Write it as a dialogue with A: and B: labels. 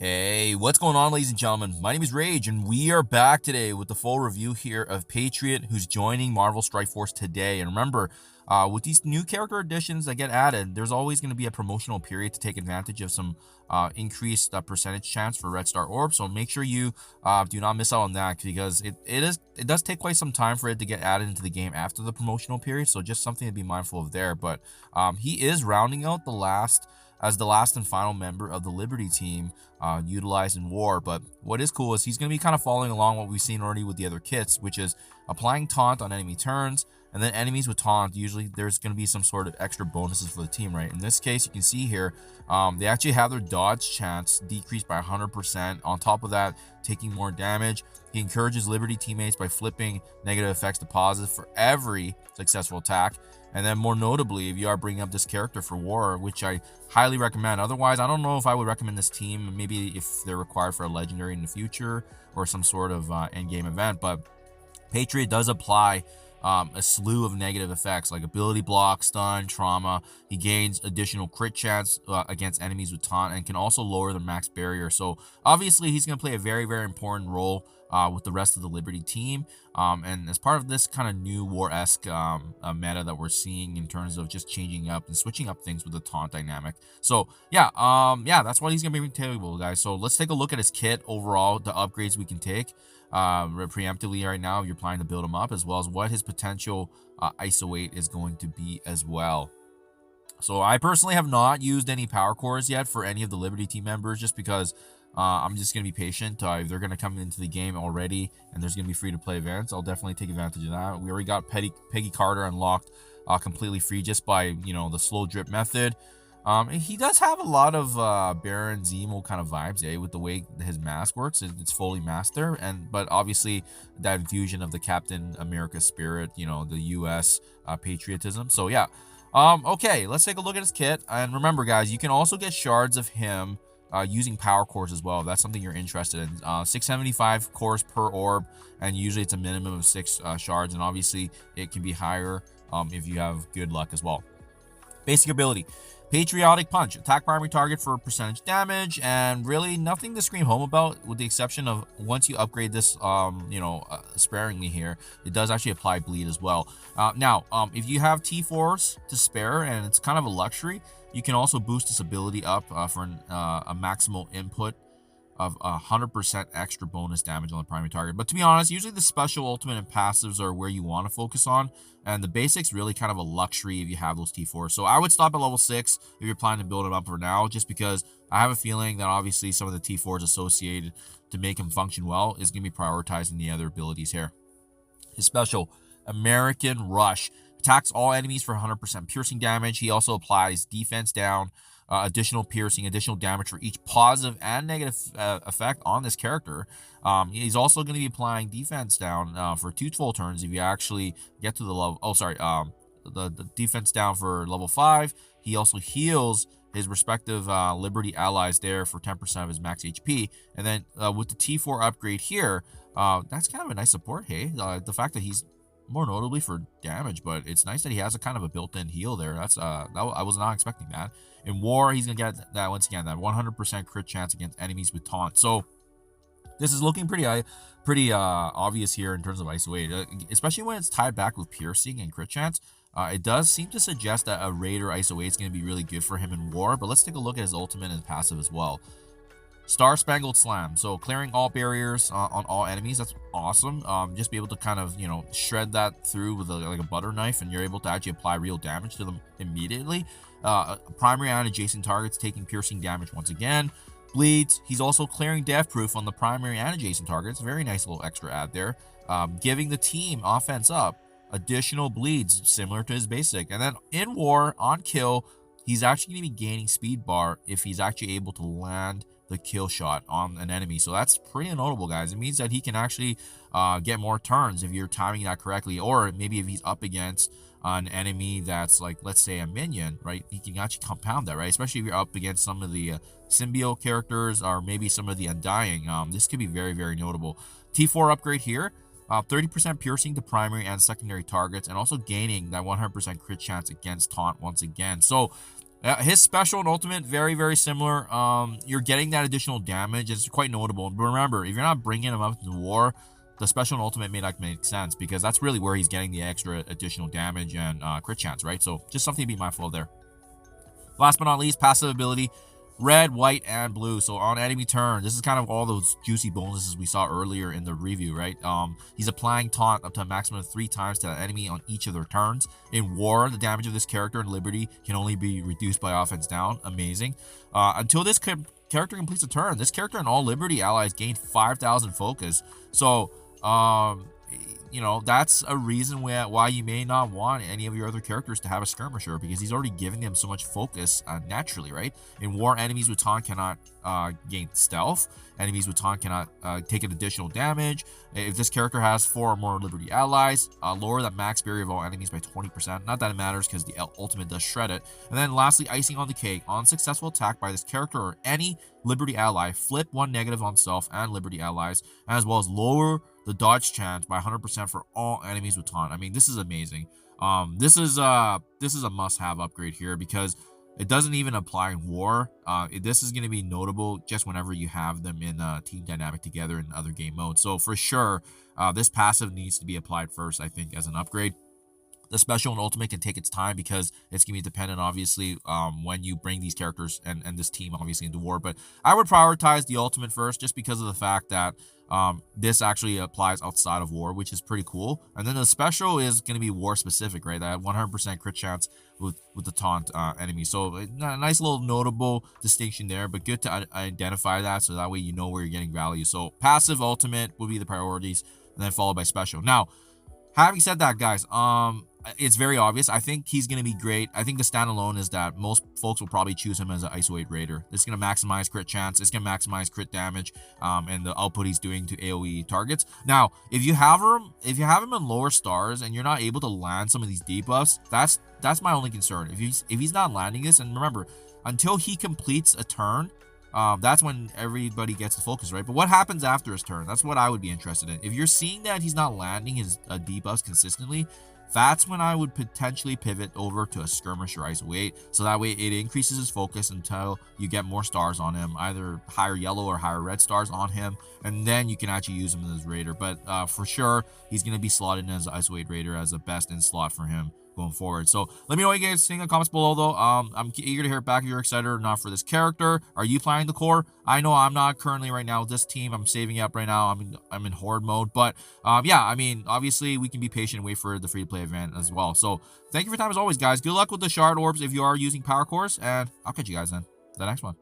A: Hey, what's going on, ladies and gentlemen? My name is Rayge, and we are back today with the full review here of Patriot, who's joining Marvel Strike Force today. And remember, with these new character additions that get added, there's always going to be a promotional period to take advantage of some increased percentage chance for Red Star Orb. So make sure you do not miss out on that, because it does take quite some time for it to get added into the game after the promotional period. So just something to be mindful of there. But he is rounding out the last and final member of the Liberty team utilized in war. But what is cool is he's going to be kind of following along what we've seen already with the other kits, which is applying taunt on enemy turns, and then enemies with taunt, usually there's going to be some sort of extra bonuses for the team, right? In this case, you can see here, they actually have their dodge chance decreased by 100%. On top of that, taking more damage. He encourages Liberty teammates by flipping negative effects to positive for every successful attack. And then more notably, if you are bringing up this character for war, which I highly recommend. Otherwise, I don't know if I would recommend this team, maybe if they're required for a legendary in the future or some sort of end-game event. But Patriot does apply a slew of negative effects like ability block, stun, trauma. He gains additional crit chance against enemies with taunt, and can also lower the max barrier. So obviously he's going to play a very, very important role with the rest of the Liberty team. And as part of this kind of new war-esque meta that we're seeing in terms of just changing up and switching up things with the taunt dynamic. So yeah, that's what he's going to be table, guys. So let's take a look at his kit overall, the upgrades we can take preemptively right now if you're planning to build him up, as well as what his potential ISO-8 is going to be as well. So I personally have not used any power cores yet for any of the Liberty team members, just because I'm just going to be patient. If they're going to come into the game already and there's going to be free-to-play events, I'll definitely take advantage of that. We already got Peggy Carter unlocked completely free just by, the slow drip method. He does have a lot of Baron Zemo kind of vibes, with the way his mask works. It's fully masked there, but obviously that infusion of the Captain America spirit, the U.S. Patriotism. So yeah, okay, let's take a look at his kit. And remember, guys, you can also get shards of him using power cores as well, if that's something you're interested in. 675 cores per orb, and usually it's a minimum of 6 shards, and obviously it can be higher if you have good luck as well. Basic ability: Patriotic Punch. Attack primary target for percentage damage, and really nothing to scream home about, with the exception of once you upgrade this, sparingly here, it does actually apply bleed as well. Now, if you have T4s to spare, and it's kind of a luxury, you can also boost this ability up for a maximal input of 100% extra bonus damage on the primary target. But to be honest, usually the special, ultimate, and passives are where you want to focus on, and the basics really kind of a luxury if you have those T4s. So I would stop at level 6 if you're planning to build him up for now, just because I have a feeling that obviously some of the T4s associated to make him function well is going to be prioritizing the other abilities here. His special, American Rush, attacks all enemies for 100% piercing damage. He also applies defense down, additional piercing, additional damage for each positive and negative effect on this character. He's also going to be applying defense down for 2 full turns if you actually get to the level. The defense down for level 5. He also heals his respective Liberty allies there for 10% of his max HP. And then with the T4 upgrade here, that's kind of a nice support. Hey, the fact that he's more notably for damage, but it's nice that he has a kind of a built-in heal there. That's I was not expecting that. In war, he's gonna get that once again, that 100% crit chance against enemies with taunt. So this is looking pretty obvious here in terms of ISO-8, especially when it's tied back with piercing and crit chance. It does seem to suggest that a Raider ISO-8 is going to be really good for him in war, but let's take a look at his ultimate and passive as well. Star Spangled Slam, so clearing all barriers on all enemies. That's awesome. Just be able to kind of shred that through with like a butter knife, and you're able to actually apply real damage to them immediately. Primary and adjacent targets taking piercing damage once again. Bleeds. He's also clearing death proof on the primary and adjacent targets. Very nice little extra add there. Giving the team offense up additional bleeds similar to his basic. And then in war, on kill, he's actually going to be gaining speed bar if he's actually able to land the kill shot on an enemy. So that's pretty notable, guys. It means that he can actually get more turns if you're timing that correctly, or maybe if he's up against an enemy that's like, let's say, a minion, right? He can actually compound that, right? Especially if you're up against some of the symbiote characters, or maybe some of the Undying. This could be very, very notable. T4 upgrade here. 30% piercing to primary and secondary targets, and also gaining that 100% crit chance against taunt once again. So His special and ultimate, very, very similar. You're getting that additional damage. It's quite notable. But remember, if you're not bringing him up into war, the special and ultimate may not make sense because that's really where he's getting the extra additional damage and crit chance, right? So just something to be mindful of there. Last but not least, passive ability. Red, white, and blue. So on enemy turn, this is kind of all those juicy bonuses we saw earlier in the review, right? He's applying taunt up to a maximum of 3 times to the enemy on each of their turns. In war, the damage of this character in Liberty can only be reduced by offense down. Amazing. Until this character completes a turn, this character and all Liberty allies gain 5,000 focus. So, you know, that's a reason why you may not want any of your other characters to have a skirmisher, because he's already giving them so much focus naturally, right? In war, enemies with taunt cannot gain stealth. Enemies with taunt cannot take an additional damage. If this character has 4 or more Liberty allies, lower the max barrier of all enemies by 20%. Not that it matters because the ultimate does shred it. And then lastly, icing on the cake. On successful attack by this character or any Liberty ally, flip 1 negative on self and Liberty allies, as well as lower the dodge chance by 100% for all enemies with taunt. I mean, this is amazing. This is a must-have upgrade here because it doesn't even apply in war. This is going to be notable just whenever you have them in team dynamic together in other game modes. So for sure, this passive needs to be applied first, I think, as an upgrade. The special and ultimate can take its time because it's going to be dependent, obviously, when you bring these characters and this team, obviously, into war. But I would prioritize the ultimate first just because of the fact that this actually applies outside of war, which is pretty cool. And then the special is going to be war specific, right? That 100% crit chance with the taunt enemy. So a nice little notable distinction there, but good to identify that so that way you know where you're getting value. So passive, ultimate would be the priorities, and then followed by special. Now, having said that, guys, it's very obvious. I think he's going to be great. I think the standalone is that most folks will probably choose him as an ISO-8 raider. It's going to maximize crit chance. It's going to maximize crit damage, and the output he's doing to AoE targets. Now, if you have him in lower stars and you're not able to land some of these debuffs, that's my only concern. If he's not landing this, and remember, until he completes a turn, that's when everybody gets the focus, right? But what happens after his turn? That's what I would be interested in. If you're seeing that he's not landing his debuffs consistently, that's when I would potentially pivot over to a skirmisher ISO-8, so that way it increases his focus until you get more stars on him, either higher yellow or higher red stars on him, and then you can actually use him as raider. But for sure, he's going to be slotted in as an ISO-8 raider as a best in slot for him going forward. So let me know what you guys think in the comments below, though. I'm eager to hear back if you're excited or not for this character. Are you playing the core? I know I'm not currently right now with this team. I'm saving up right now. I'm in horde mode, but yeah, I mean, obviously we can be patient and wait for the free to play event as well. So thank you for your time as always, guys. Good luck with the shard orbs if you are using power cores, and I'll catch you guys then the next one.